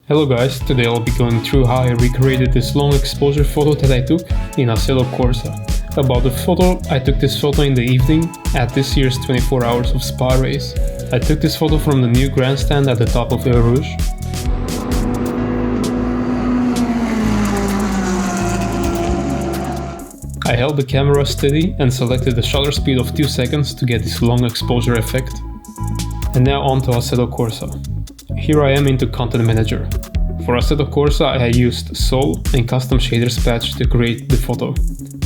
Hello guys, today I'll be going through how I recreated this long exposure photo that I took in Assetto Corsa. About the photo, I took this photo in the evening at this year's 24 Hours of Spa race. I took this photo from the new grandstand at the top of Eau Rouge. I held the camera steady and selected the shutter speed of 2 seconds to get this long exposure effect. And now on to Assetto Corsa. Here I am into Content Manager. For Assetto Corsa I used Sol and Custom Shaders patch to create the photo.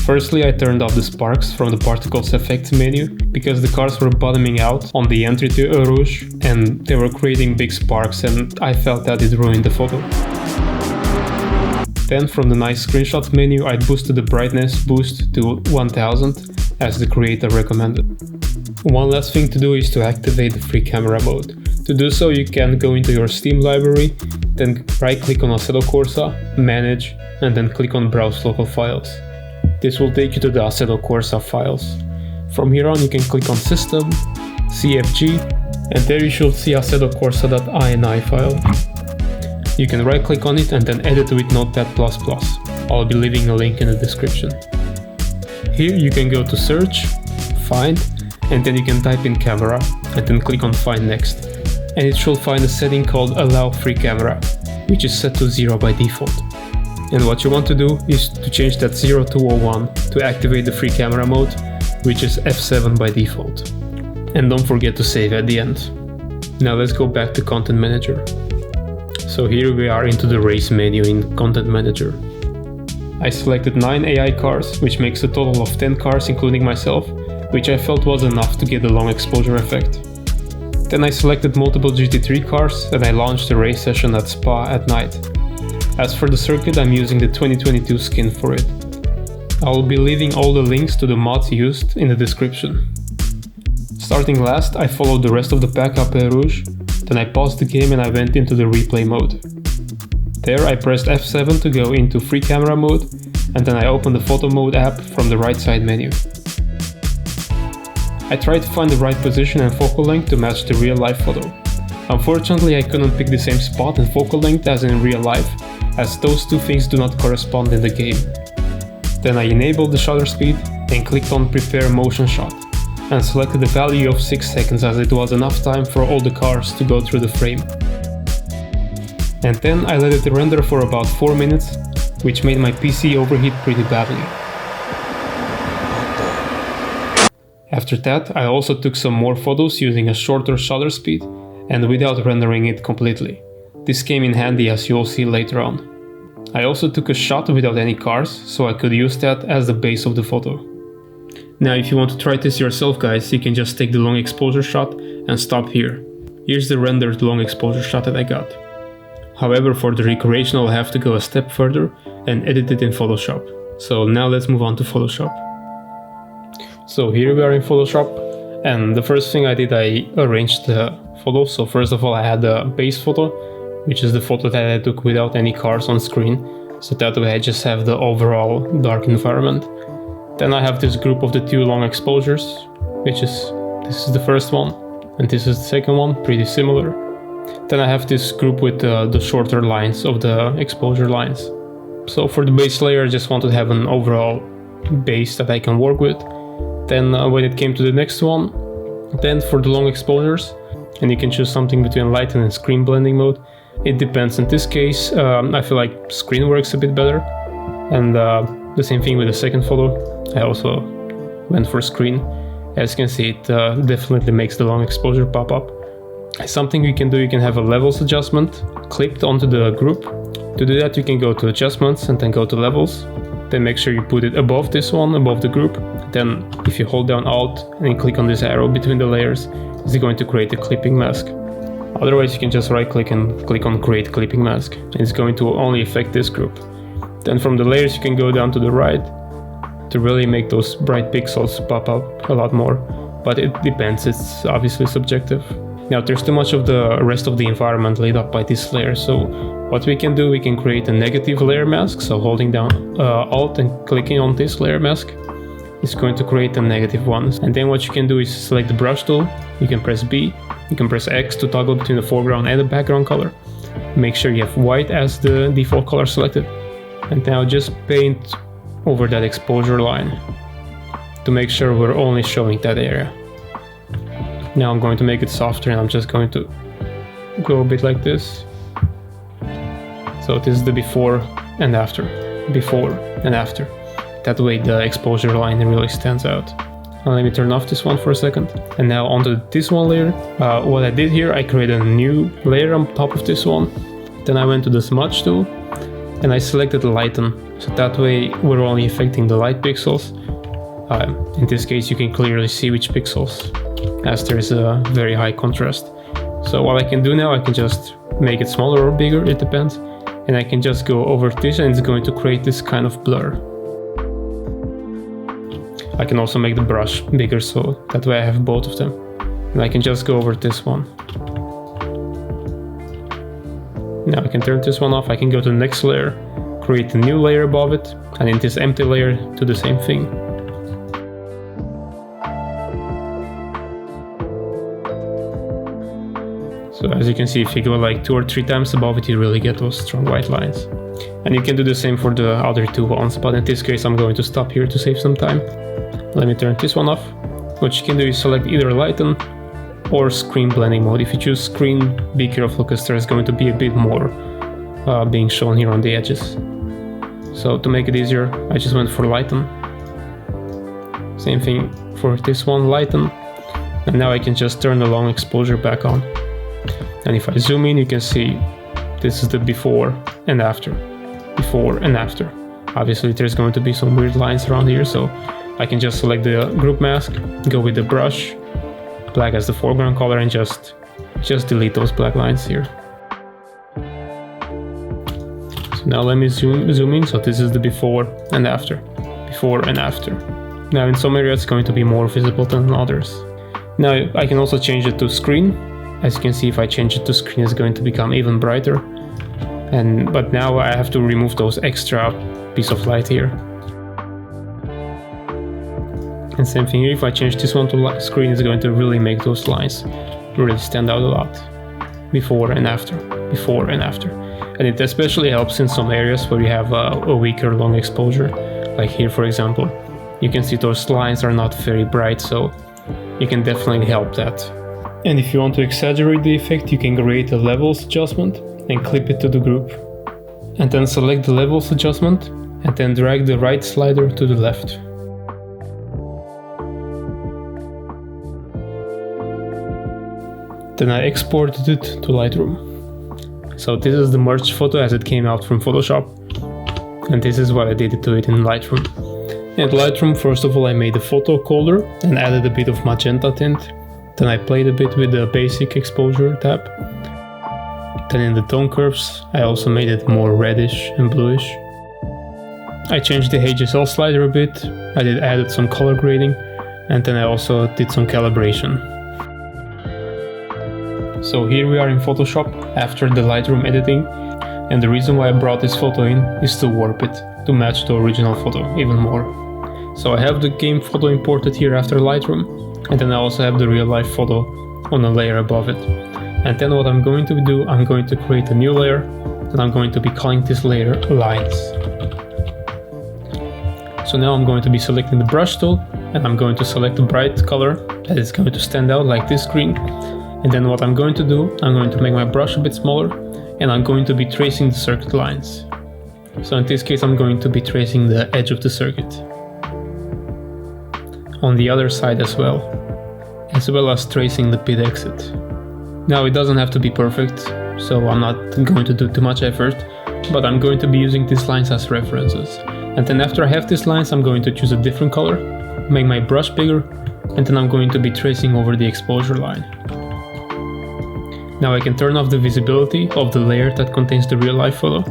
Firstly I turned off the sparks from the Particles Effects menu because the cars were bottoming out on the entry to Eau Rouge and they were creating big sparks and I felt that it ruined the photo. Then from the nice screenshot menu I boosted the brightness boost to 1000 as the creator recommended. One last thing to do is to activate the free camera mode. To do so you can go into your Steam library, then right click on Assetto Corsa, manage, and then click on browse local files. This will take you to the Assetto Corsa files. From here on you can click on system, CFG, and there you should see Assetto Corsa.ini file. You can right click on it and then edit with Notepad++. I'll be leaving a link in the description. Here you can go to search, find, and then you can type in camera and then click on find next. And it should find a setting called allow free camera, which is set to 0 by default. And what you want to do is to change that 0 to 01 to activate the free camera mode, which is F7 by default. And don't forget to save at the end. Now let's go back to Content Manager. So here we are into the race menu in Content Manager. I selected 9 AI cars, which makes a total of 10 cars including myself, which I felt was enough to get the long exposure effect. Then I selected multiple GT3 cars and I launched a race session at Spa at night. As for the circuit, I'm using the 2022 skin for it. I will be leaving all the links to the mods used in the description. Starting last, I followed the rest of the pack up Eau Rouge, then I paused the game and I went into the replay mode. There I pressed F7 to go into free camera mode, and then I opened the photo mode app from the right side menu. I tried to find the right position and focal length to match the real life photo. Unfortunately I couldn't pick the same spot and focal length as in real life, as those two things do not correspond in the game. Then I enabled the shutter speed and clicked on prepare motion shot and selected the value of 6 seconds as it was enough time for all the cars to go through the frame. And then I let it render for about 4 minutes, which made my PC overheat pretty badly. After that, I also took some more photos using a shorter shutter speed and without rendering it completely. This came in handy as you'll see later on. I also took a shot without any cars, so I could use that as the base of the photo. Now if you want to try this yourself guys, you can just take the long exposure shot and stop here. Here's the rendered long exposure shot that I got. However, for the recreation I'll have to go a step further and edit it in Photoshop. So now let's move on to Photoshop. So here we are in Photoshop, and the first thing I did, I arranged the photo. So first of all I had the base photo, which is the photo that I took without any cars on screen, so that way I just have the overall dark environment. Then I have this group of the 2 long exposures, this is the first one, and this is the second one, pretty similar. Then I have this group with the shorter lines of the exposure lines. So for the base layer I just wanted to have an overall base that I can work with. Then when it came to the next one, then for the long exposures, and you can choose something between light and screen blending mode. It depends. In this case, I feel like screen works a bit better, and the same thing with the second photo. I also went for screen. As you can see, it definitely makes the long exposure pop up. Something you can do, you can have a levels adjustment clipped onto the group. To do that you can go to adjustments and then go to levels. Then make sure you put it above this one, above the group. Then if you hold down Alt and then click on this arrow between the layers, it's going to create a clipping mask. Otherwise you can just right click and click on create clipping mask, and it's going to only affect this group. Then from the layers you can go down to the right to really make those bright pixels pop up a lot more, but it depends, it's obviously subjective. Now there's too much of the rest of the environment lit up by this layer, so what we can do, we can create a negative layer mask. So holding down Alt and clicking on this layer mask is going to create a negative one. And then what you can do is select the brush tool, you can press B, you can press X to toggle between the foreground and the background color. make sure you have white as the default color selected, and now just paint over that exposure line to make sure we're only showing that area. Now I'm going to make it softer, and I'm just going to go a bit like this. So this is the before and after, before and after. That way the exposure line really stands out. Now let me turn off this one for a second. And now onto this one layer. What I did here, I created a new layer on top of this one. Then I went to the smudge tool and I selected lighten. So that way we're only affecting the light pixels. In this case you can clearly see which pixels, as there's a very high contrast. So what I can do now, I can just make it smaller or bigger, it depends. And I can just go over this and it's going to create this kind of blur. I can also make the brush bigger, so that way I have both of them. And I can just go over this one. Now I can turn this one off, I can go to the next layer, create a new layer above it, and in this empty layer do the same thing. So as you can see, if you go like 2 or 3 times above it, you really get those strong white lines. And you can do the same for the other 2 ones, but in this case I'm going to stop here to save some time. Let me turn this one off. What you can do is select either lighten or screen blending mode. If you choose screen, be careful because there's going to be a bit more being shown here on the edges. So to make it easier, I just went for lighten. Same thing for this one, lighten. And now I can just turn the long exposure back on. And if I zoom in, you can see this is the before and after. Before and after. Obviously there's going to be some weird lines around here, so I can just select the group mask, go with the brush, black as the foreground color, and just delete those black lines here. So now let me zoom in. So this is the before and after. Before and after. Now in some areas it's going to be more visible than in others. Now I can also change it to screen. As you can see, if I change it to screen, it's going to become even brighter. But now I have to remove those extra piece of light here. And same thing here, if I change this one to screen, it's going to really make those lines really stand out a lot. Before and after, before and after. And it especially helps in some areas where you have a weaker long exposure. Like here, for example, you can see those lines are not very bright, so you can definitely help that. And if you want to exaggerate the effect, you can create a levels adjustment and clip it to the group. And then select the levels adjustment and then drag the right slider to the left. Then I exported it to Lightroom. So this is the merged photo as it came out from Photoshop. And this is what I did to it in Lightroom. In Lightroom, first of all, I made the photo colder and added a bit of magenta tint. Then I played a bit with the basic exposure tab. Then in the tone curves, I also made it more reddish and bluish. I changed the HSL slider a bit, I added some color grading, and then I also did some calibration. So here we are in Photoshop after the Lightroom editing, and the reason why I brought this photo in is to warp it, to match the original photo even more. So I have the game photo imported here after Lightroom, and then I also have the real life photo on a layer above it. And then what I'm going to do, I'm going to create a new layer, and I'm going to be calling this layer lines. So now I'm going to be selecting the brush tool, and I'm going to select a bright color that is going to stand out like this green. And then what I'm going to do, I'm going to make my brush a bit smaller, and I'm going to be tracing the circuit lines. So in this case, I'm going to be tracing the edge of the circuit. On the other side as well as tracing the pit exit. Now it doesn't have to be perfect, so I'm not going to do too much effort, but I'm going to be using these lines as references. And then after I have these lines, I'm going to choose a different color, make my brush bigger, and then I'm going to be tracing over the exposure line. Now I can turn off the visibility of the layer that contains the real life photo.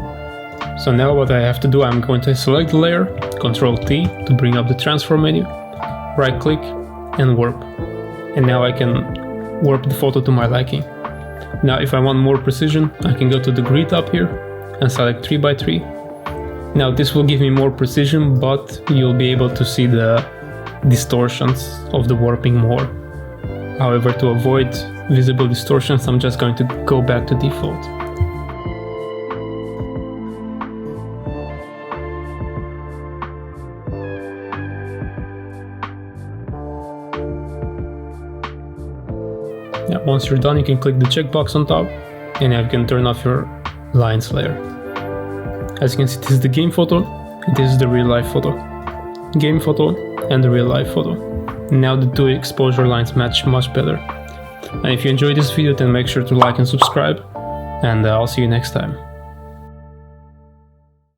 So now what I have to do, I'm going to select the layer, Ctrl T to bring up the transform menu, right click and warp. And now I can warp the photo to my liking. Now if I want more precision, I can go to the grid up here and select 3x3. Now this will give me more precision, but you'll be able to see the distortions of the warping more. However, to avoid visible distortions, I'm just going to go back to default. Yeah, once you're done, you can click the checkbox on top, and you can turn off your lines layer. As you can see, this is the game photo, and this is the real life photo. Game photo and the real life photo. Now the two exposure lines match much better. And if you enjoyed this video, then make sure to like and subscribe, and I'll see you next time.